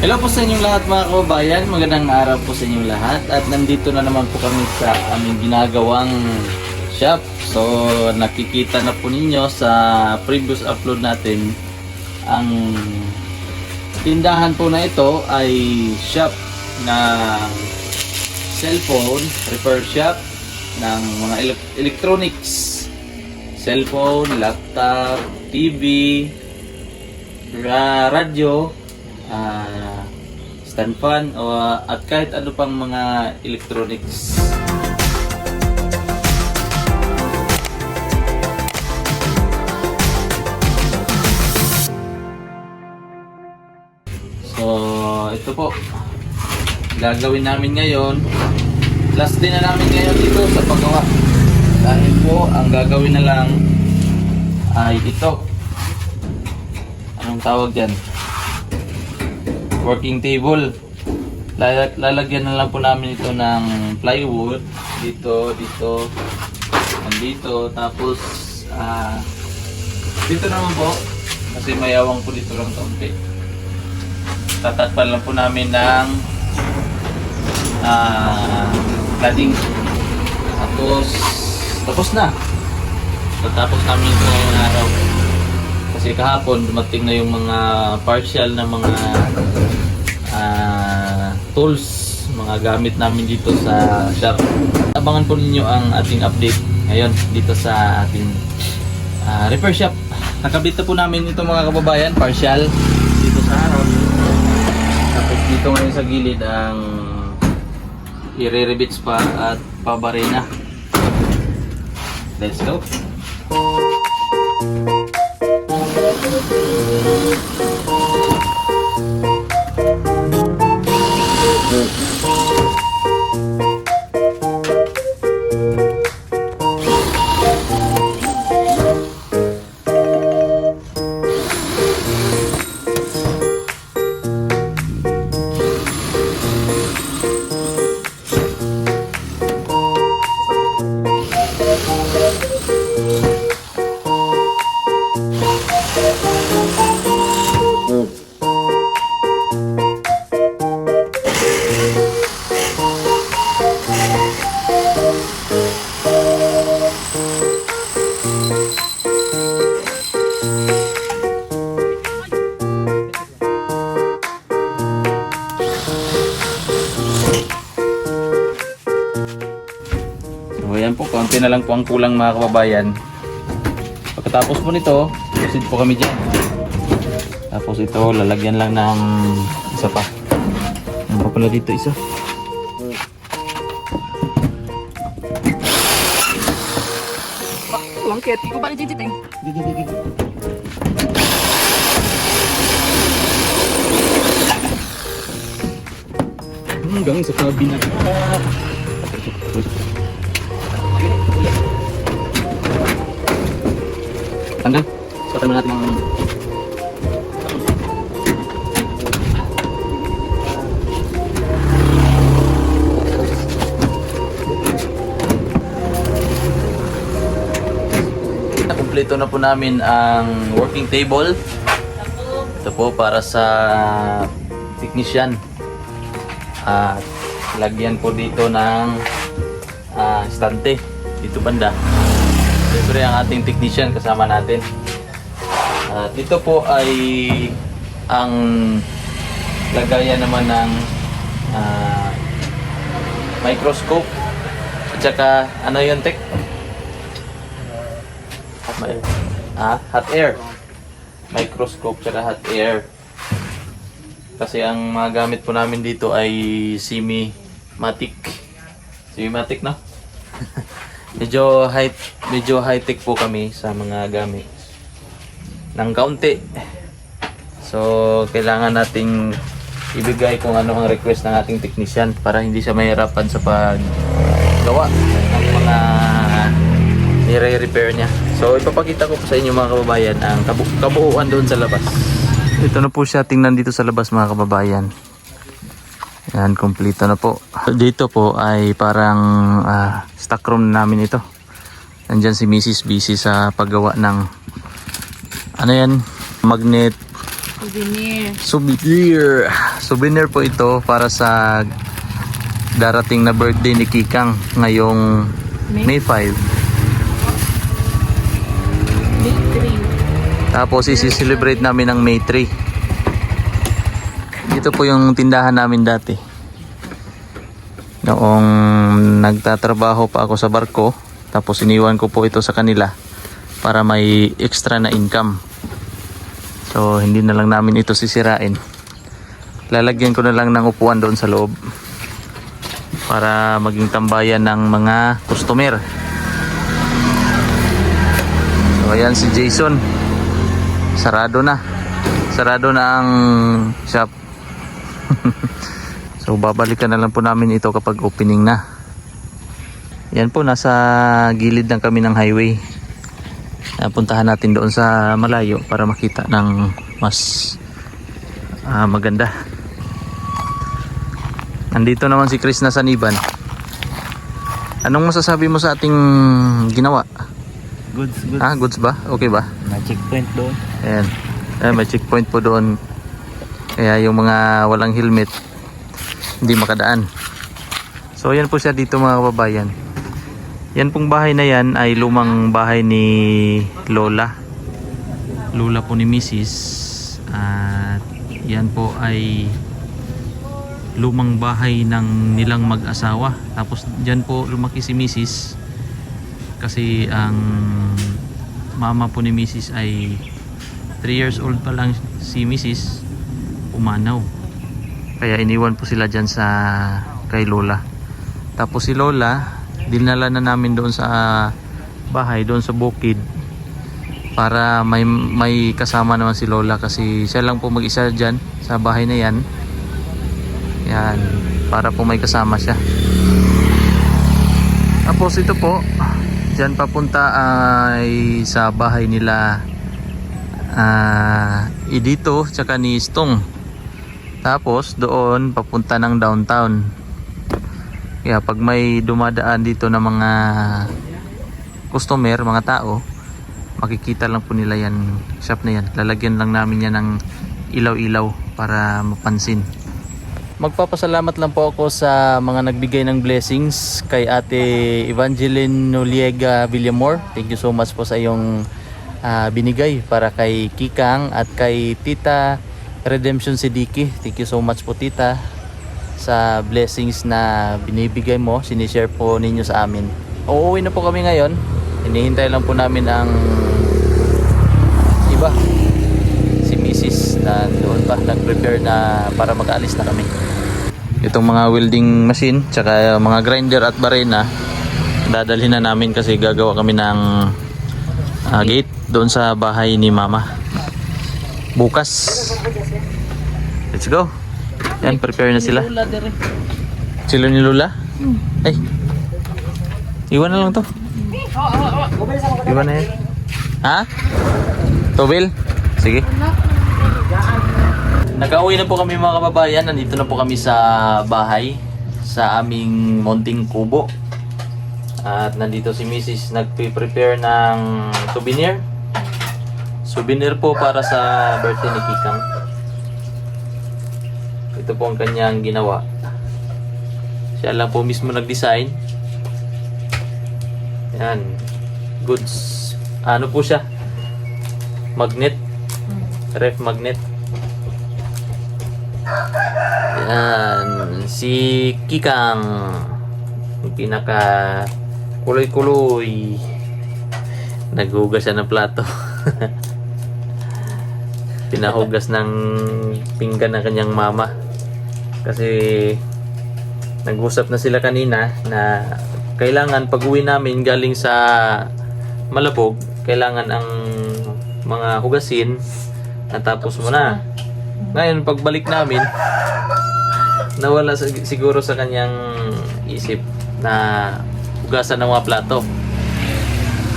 Hello po sa inyong lahat mga kababayan, magandang araw po sa inyong lahat at nandito na naman po kami sa aming ginagawang shop. So nakikita na po ninyo sa previous upload natin, ang tindahan po na ito ay shop na cellphone, repair shop ng mga electronics, cellphone, laptop, TV, radyo, stand fan at kahit ano pang mga electronics. So ito po gagawin namin ngayon. Last day na namin ngayon dito sa paggawa, dahil po ang gagawin na lang ay ito, anong tawag dyan, working table. Lalagyan na lang po namin ito ng plywood dito, andito, tapos dito naman po kasi mayawang po dito lang kaunti. Tatakpan lang po namin ng cladding. Tapos na. Tatapos namin ito ngayong araw. Kasi kahapon dumating na yung mga partial na mga tools, mga gamit namin dito sa shop. Abangan po ninyo ang ating update ngayon dito sa ating repair shop. Nakabit na po namin ito mga kababayan, partial dito sa harap. Tapos dito ngayon sa gilid ang i-re-rebits pa at pabarena. Let's go. So ayan po, konti na lang po ang kulang mga kababayan. Pagkatapos po nito, proceed po kami dyan. Tapos ito, lalagyan lang ng isa pa. Ano pa pala dito isa? Langkit, ikaw ba nagjijiting? Hanggang sa kabinet. Tanggal. Suotan mo natin ang kumpleto na po namin ang working table. Ito po para sa technician. At lagyan po dito ng estante dito banda. Siyempre ang ating technician kasama natin. At ito po ay ang lagayan naman ng microscope at saka ano yun, Tek? Hot air. Microscope tsaka hot air. Kasi ang mga gamit po namin dito ay semi-matic. Semi-matic, no? medyo high-tech po kami sa mga gamit. Nang kaunti. So, kailangan nating ibigay kung ano ang request ng ating technician para hindi siya mahirapan sa paggawa ng mga nire-repair niya. So, ipapakita ko po sa inyo mga kababayan ang kabuuan doon sa labas. Ito na po siya, tingnan dito sa labas mga kababayan. Yan, kompleto na po. Dito po ay parang stock room namin ito. Nandyan si Mrs. busy sa paggawa ng ano yan, magnet Souvenir po ito para sa darating na birthday ni Kikang ngayong May 5. May 3. Tapos isi-celebrate namin ng May 3. Ito po yung tindahan namin dati. Noong nagtatrabaho pa ako sa barko, tapos iniwan ko po ito sa kanila para may extra na income. So hindi na lang namin ito sisirain. Lalagyan ko na lang ng upuan doon sa loob para maging tambayan ng mga customer. So ayan si Jason. Sarado na ang shop. So babalikan na lang po namin ito kapag opening na. Yan po, nasa gilid lang kami ng highway. Puntahan natin doon sa malayo para makita ng mas maganda. Nandito naman si Chris na Saniban. Anong masasabi mo sa ating ginawa? Goods. Goods ba? Okay ba? May checkpoint doon. Ayan. May checkpoint po doon. Kaya yung mga walang helmet hindi makadaan. So ayan po siya dito mga kababayan. Yan pong bahay na yan ay lumang bahay ni Lola. Lola po ni Mrs. At yan po ay lumang bahay ng nilang mag-asawa. Tapos dyan po lumaki si Mrs. Kasi ang mama po ni Mrs. ay 3 years old pa lang si Mrs. Umanaw. Kaya iniwan po sila dyan sa kay Lola. Tapos si Lola dinala na namin doon sa bahay, doon sa bukid, para may kasama naman si Lola kasi siya lang po mag-isa dyan sa bahay na yan. Yan, para po may kasama siya. Tapos ito po, dyan papunta ay sa bahay nila Idito tsaka ni Stong. Tapos doon papunta ng downtown. Kaya pag may dumadaan dito na mga customer, mga tao, makikita lang po nila yan, shop na yan. Lalagyan lang namin yan ng ilaw-ilaw para mapansin. Magpapasalamat lang po ako sa mga nagbigay ng blessings kay Ate Evangeline Noliega Villamor. Thank you so much po sa iyong binigay para kay Kikang at kay Tita Redemption Sidiki. Thank you so much po, Tita, sa blessings na binibigay mo, sinishare po ninyo sa amin. Uuwi na po kami ngayon. Hinihintay lang po namin ang iba, si Mrs. na doon pa nag-prepare na para mag-aalis na kami. Itong mga welding machine tsaka mga grinder at barena dadalhin na namin kasi gagawa kami ng gate doon sa bahay ni Mama bukas. Let's go. Yan, prepare na sila. Sila ni Lola? Ay, iwan na lang to. Iwan na yan. Ha? Tobil? Sige. Nag-uwi na po kami mga kababayan. Nandito na po kami sa bahay, sa aming munting kubo. At nandito si Mrs. nagpe-prepare ng souvenir. Souvenir po para sa birthday ni Kikang. Ito po ang kanyang ginawa. Siya lang po mismo nag-design. Yan. Goods. Ano po siya? Magnet. Ref magnet. Yan. Si Kikang. Yung pinaka kuloy-kuloy. Naghugas siya ng plato. Pinahugas ng pinggan ng kanyang mama. Kasi nag-usap na sila kanina na kailangan pag uwi namin galing sa Malabog, kailangan ang mga hugasin natapos mo na. Ngayon pagbalik namin, nawala siguro sa kanyang isip na hugasan ng mga plato.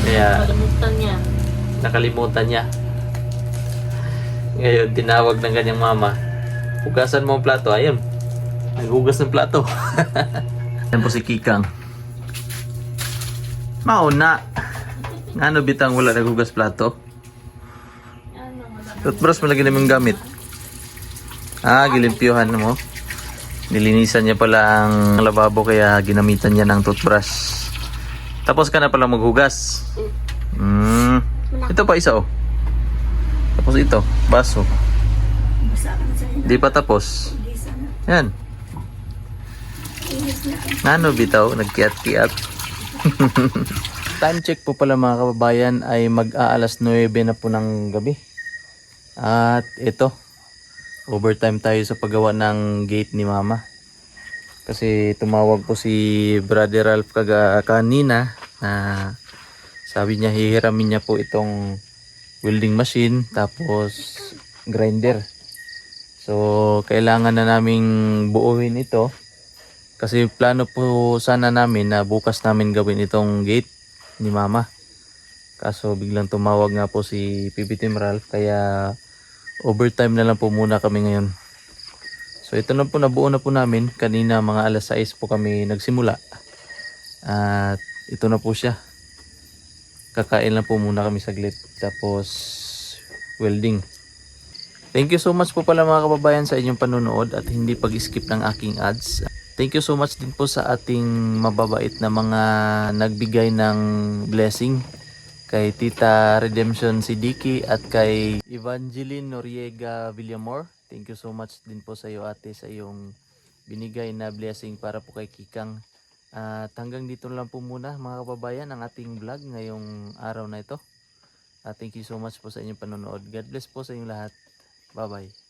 Kaya nakalimutan niya. Ngayon tinawag ng kanyang mama, hugasan mo ang plato. Ayun, naghugas ng plato. Yan po si Kikang. Mauna. Ano bitang wala naghugas plato? Toothbrush mo lagi namin gamit. Gilimpyuhan mo. Nilinisan niya pala ang lababo kaya ginamitan niya ng toothbrush. Tapos ka na pala maghugas. Ito pa isa oh. Tapos ito, baso. Di pa tapos. Yan. Nano bitaw, nagkiat-kiat. Time check po pala mga kababayan ay mag-aalas 9 na po ng gabi. At ito, overtime tayo sa paggawa ng gate ni mama. Kasi tumawag po si Brother Ralph kanina na sabi niya hihiramin niya po itong welding machine tapos grinder. So kailangan na naming buuin ito. Kasi plano po sana namin na bukas namin gawin itong gate ni mama. Kaso biglang tumawag nga po si PB Team Ralph kaya overtime na lang po muna kami ngayon. So ito na po, nabuo na po namin. Kanina mga alas 6 po kami nagsimula. At ito na po siya. Kakain lang po muna kami saglit. Tapos welding. Thank you so much po pala mga kababayan sa inyong panonood at hindi pag-skip ng aking ads. Thank you so much din po sa ating mababait na mga nagbigay ng blessing. Kay Tita Redemption Sidiki at kay Evangeline Noriega Villamor. Thank you so much din po sa iyo ate sa iyong binigay na blessing para po kay Kikang. At hanggang dito lang po muna mga kababayan ang ating vlog ngayong araw na ito. Thank you so much po sa inyong panonood. God bless po sa inyong lahat. Bye bye.